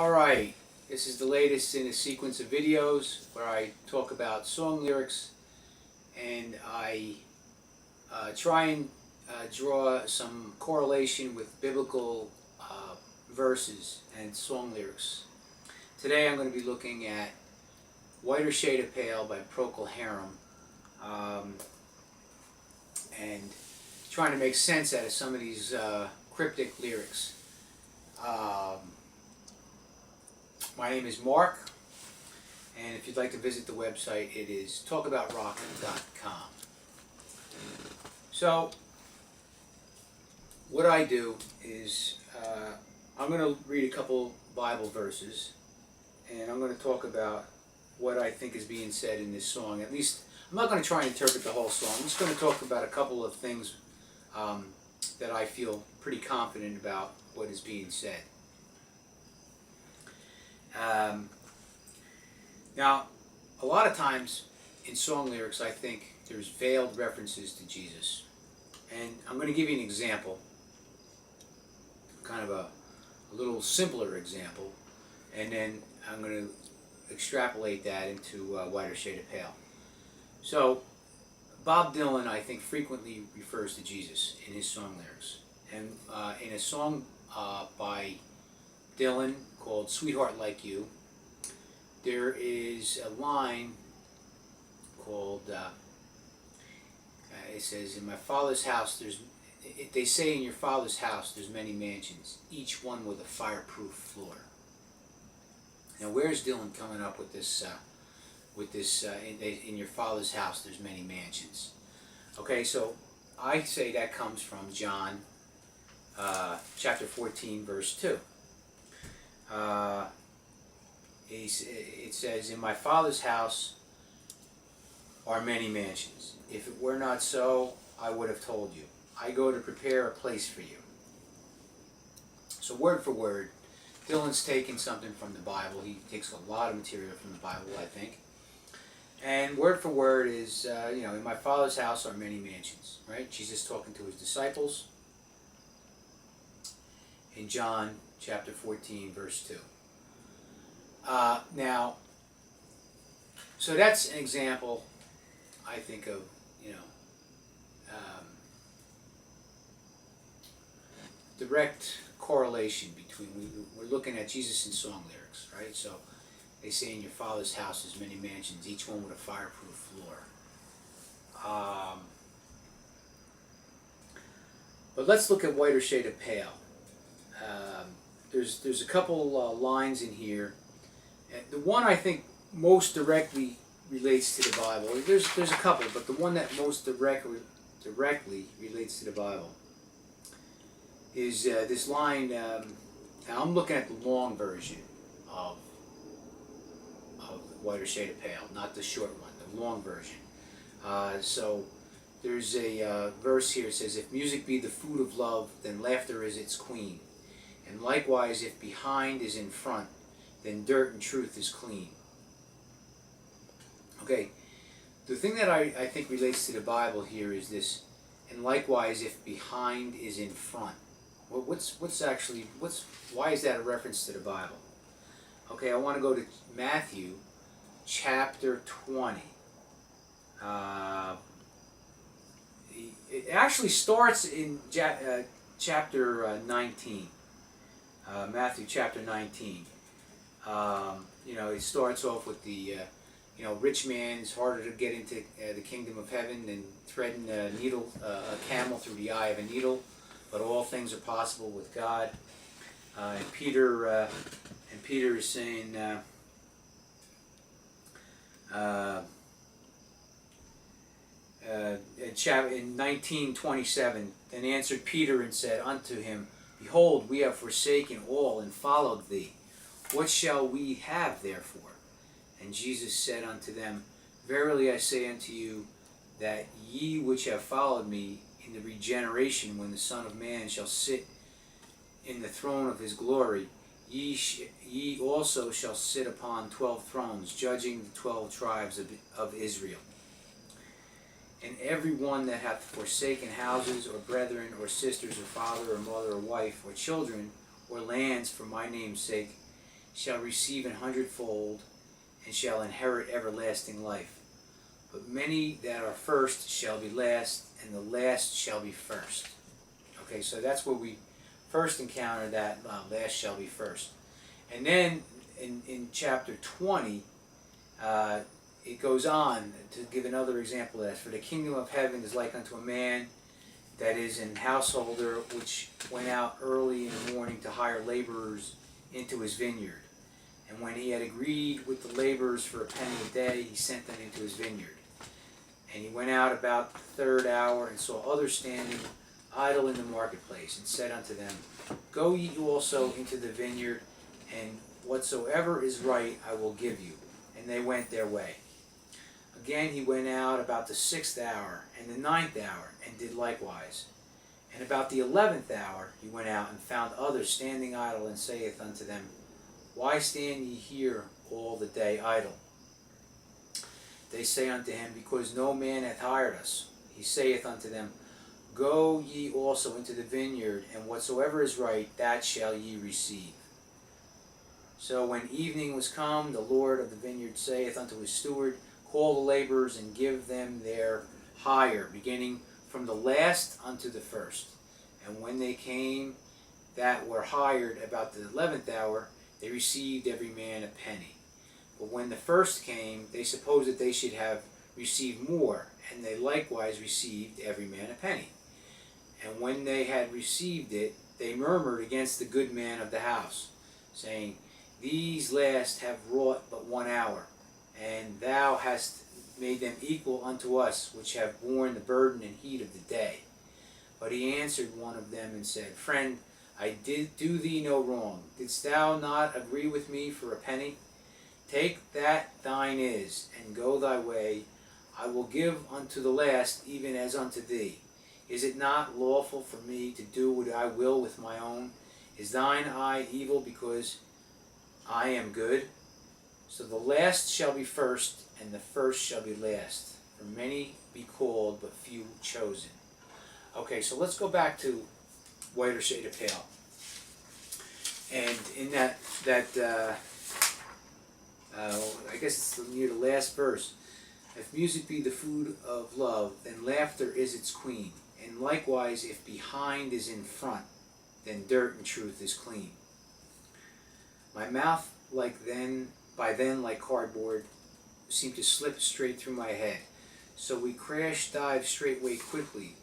Alright, this is the latest in a sequence of videos where I talk about song lyrics and I try and draw some correlation with biblical verses and song lyrics. Today I'm going to be looking at Whiter Shade of Pale by Procol Harum and trying to make sense out of some of these cryptic lyrics. My name is Mark, and if you'd like to visit the website, it is talkaboutrock.com. So, what I do is, I'm going to read a couple Bible verses, and I'm going to talk about what I think is being said in this song. At least, I'm not going to try and interpret the whole song. I'm just going to talk about a couple of things that I feel pretty confident about what is being said. Now, a lot of times in song lyrics, I think there's veiled references to Jesus. And I'm going to give you an example, kind of a little simpler example, and then I'm going to extrapolate that into Whiter Shade of Pale. So, Bob Dylan, I think, frequently refers to Jesus in his song lyrics. And in a song by Dylan called Sweetheart Like You, there is a line called, it says, in my father's house, they say in your father's house there's many mansions, each one with a fireproof floor. Now where's Dylan coming up with this, in your father's house there's many mansions? Okay, so I say that comes from John chapter 14 verse 2. It says, in my father's house are many mansions. If it were not so, I would have told you. I go to prepare a place for you. So word for word, Dylan's taking something from the Bible. He takes a lot of material from the Bible, I think. And word for word is, in my father's house are many mansions, right? Jesus talking to his disciples in John chapter 14, verse 2. Now, so that's an example, I think, of, direct correlation between, we're looking at Jesus in song lyrics, right? So they say in your father's house there's many mansions, each one with a fireproof floor. But let's look at Whiter Shade of Pale. There's a couple lines in here. The one I think most directly relates to the Bible. There's a couple, but the one that most directly relates to the Bible is this line. Now I'm looking at the long version of Whiter Shade of Pale, not the short one, the long version. So there's a verse here. It says, if music be the food of love, then laughter is its queen. And likewise, if behind is in front, then dirt and truth is clean. Okay, the thing that I think relates to the Bible here is this, and likewise, if behind is in front. Well, why is that a reference to the Bible? Okay, I want to go to Matthew chapter 20. It actually starts in chapter 19. Matthew chapter 19. It starts off with the, rich man is harder to get into the kingdom of heaven than threading a camel through the eye of a needle, but all things are possible with God. And Peter is saying, in 19:27, then answered Peter and said unto him, behold, we have forsaken all and followed thee. What shall we have therefore? And Jesus said unto them, verily I say unto you, that ye which have followed me in the regeneration, when the Son of Man shall sit in the throne of his glory, ye also shall sit upon 12 thrones, judging the 12 tribes of Israel. And every one that hath forsaken houses, or brethren, or sisters, or father, or mother, or wife, or children, or lands for my name's sake, shall receive 100-fold, and shall inherit everlasting life. But many that are first shall be last, and the last shall be first. Okay, so that's where we first encounter that last shall be first. And then in chapter 20, it goes on to give another example of that. For the kingdom of heaven is like unto a man that is an householder, which went out early in the morning to hire laborers into his vineyard. And when he had agreed with the laborers for a penny a day, he sent them into his vineyard. And he went out about the third hour, and saw others standing idle in the marketplace, and said unto them, Go ye also into the vineyard, and whatsoever is right I will give you. And they went their way. Again he went out about the 6th hour, and the 9th hour, and did likewise. And about the 11th hour he went out, and found others standing idle, and saith unto them, Why stand ye here all the day idle? They say unto him, Because no man hath hired us. He saith unto them, Go ye also into the vineyard, and whatsoever is right, that shall ye receive. So when evening was come, the Lord of the vineyard saith unto his steward, Call the laborers, and give them their hire, beginning from the last unto the first. And when they came that were hired about the 11th hour, they received every man a penny. But when the first came, they supposed that they should have received more, and they likewise received every man a penny. And when they had received it, they murmured against the good man of the house, saying, These last have wrought but 1 hour, and thou hast made them equal unto us, which have borne the burden and heat of the day. But he answered one of them and said, Friend, I did do thee no wrong. Didst thou not agree with me for a penny? Take that thine is, and go thy way. I will give unto the last even as unto thee. Is it not lawful for me to do what I will with my own? Is thine eye evil because I am good? So the last shall be first, and the first shall be last. For many be called, but few chosen. Okay, so let's go back to whiter shade of pale. And in that I guess it's near the last verse. If music be the food of love, then laughter is its queen. And likewise, if behind is in front, then dirt and truth is clean. My mouth by then like cardboard seemed to slip straight through my head. So we crash dive straightway quickly.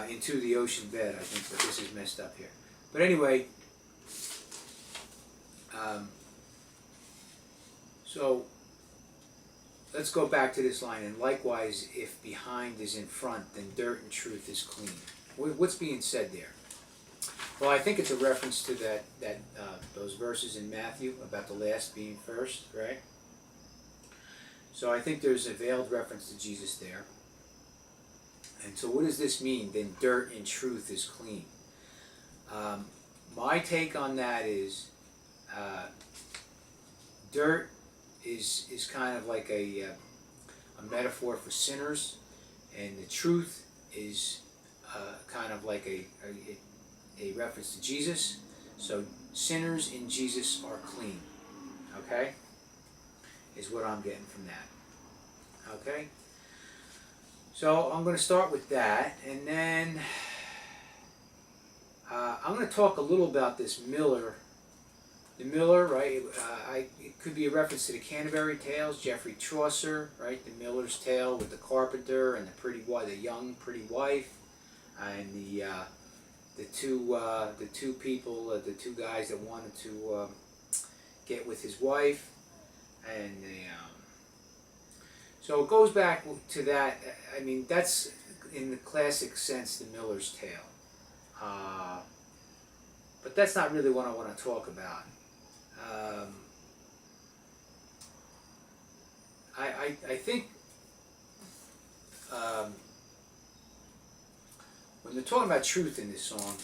Into the ocean bed, I think, but this is messed up here. But anyway, so let's go back to this line. And likewise, if behind is in front, then dirt and truth is clean. What's being said there? Well, I think it's a reference to those verses in Matthew about the last being first, right? So I think there's a veiled reference to Jesus there. And so what does this mean? Then dirt and truth is clean. My take on that is dirt is kind of like a metaphor for sinners, and the truth is kind of like a reference to Jesus. So sinners in Jesus are clean. Okay? Is what I'm getting from that. Okay? So I'm going to start with that, and then I'm going to talk a little about this miller. The miller, right? It could be a reference to the Canterbury Tales, Geoffrey Chaucer, right? The Miller's Tale with the carpenter and the young pretty wife, and the two people, the two guys that wanted to get with his wife, and so it goes back to that. I mean, that's in the classic sense the Miller's Tale. But that's not really what I want to talk about. I think when they're talking about truth in this song,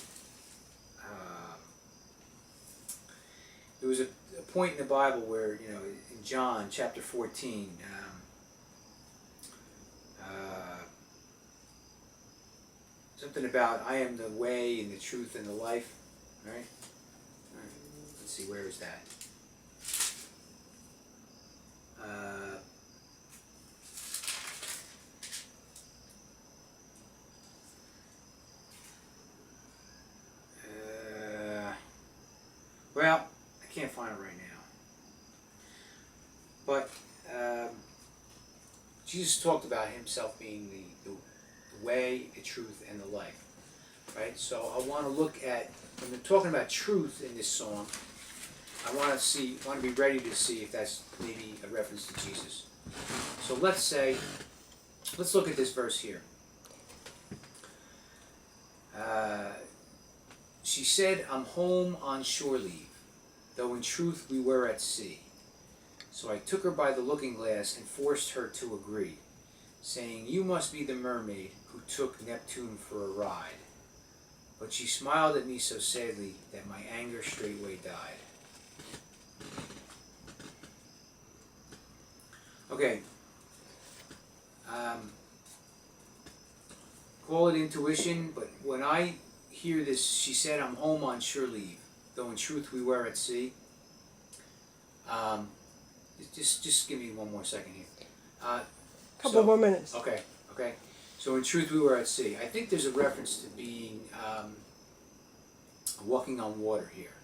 there was a point in the Bible where, in John chapter 14, something about I am the way and the truth and the life, right? All right. Let's see, where is that? Well, I can't find it right now. But Jesus talked about himself being the way, the truth, and the life. Right? So I want to look at, when they're talking about truth in this song, I want to be ready to see if that's maybe a reference to Jesus. So let's look at this verse here. She said, I'm home on shore leave, though in truth we were at sea. So I took her by the looking glass and forced her to agree, saying, you must be the mermaid who took Neptune for a ride. But she smiled at me so sadly that my anger straightway died. Okay. Call it intuition, but when I hear this, she said, I'm home on shore leave, though in truth we were at sea. Just give me one more second here. Couple more minutes. Okay. So in truth we were at sea. I think there's a reference to being walking on water here.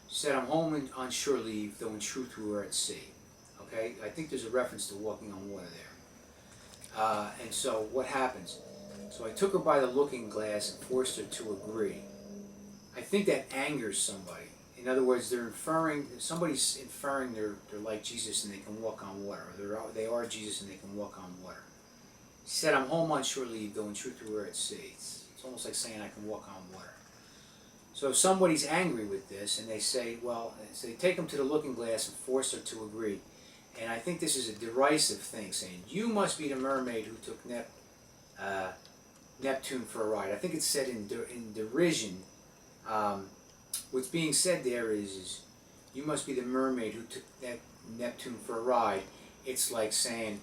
She said, I'm home on shore leave, though in truth we were at sea. Okay? I think there's a reference to walking on water there. And so what happens? So I took her by the looking glass and forced her to agree. I think that angers somebody. In other words, somebody's inferring they're like Jesus and they can walk on water, or they are Jesus and they can walk on water. She said, I'm home on shore leave, though in truth we were at sea. It's almost like saying I can walk on water. So if somebody's angry with this and they say, so they take them to the looking glass and force her to agree. And I think this is a derisive thing, saying, you must be the mermaid who took Neptune for a ride. I think it's said in derision. What's being said there is you must be the mermaid who took Neptune for a ride. It's like saying,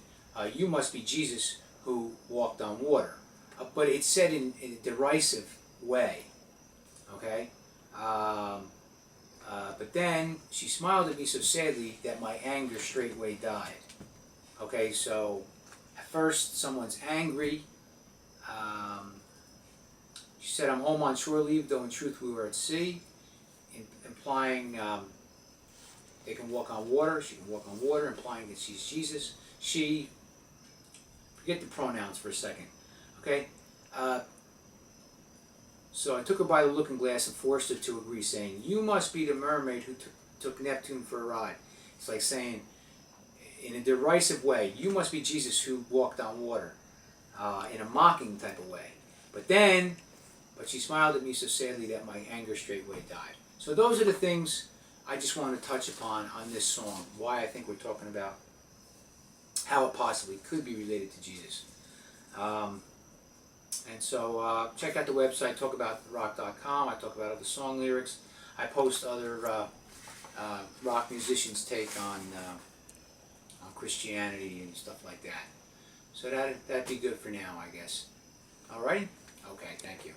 you must be Jesus who walked on water. But it's said in a derisive way. Okay? But then she smiled at me so sadly that my anger straightway died. Okay, so at first someone's angry. She said, I'm home on shore leave, though in truth we were at sea, implying they can walk on water. She can walk on water, implying that she's Jesus. Forget the pronouns for a second. Okay? So I took her by the looking glass and forced her to agree, saying, you must be the mermaid who took Neptune for a ride. It's like saying, in a derisive way, you must be Jesus who walked on water, in a mocking type of way. But she smiled at me so sadly that my anger straightway died. So those are the things I just want to touch upon on this song, why I think we're talking about how it possibly could be related to Jesus. And so check out the website, talkabouttherock.com. I talk about other song lyrics. I post other rock musicians' take on Christianity and stuff like that. So that'd be good for now, I guess. Alrighty? Okay, thank you.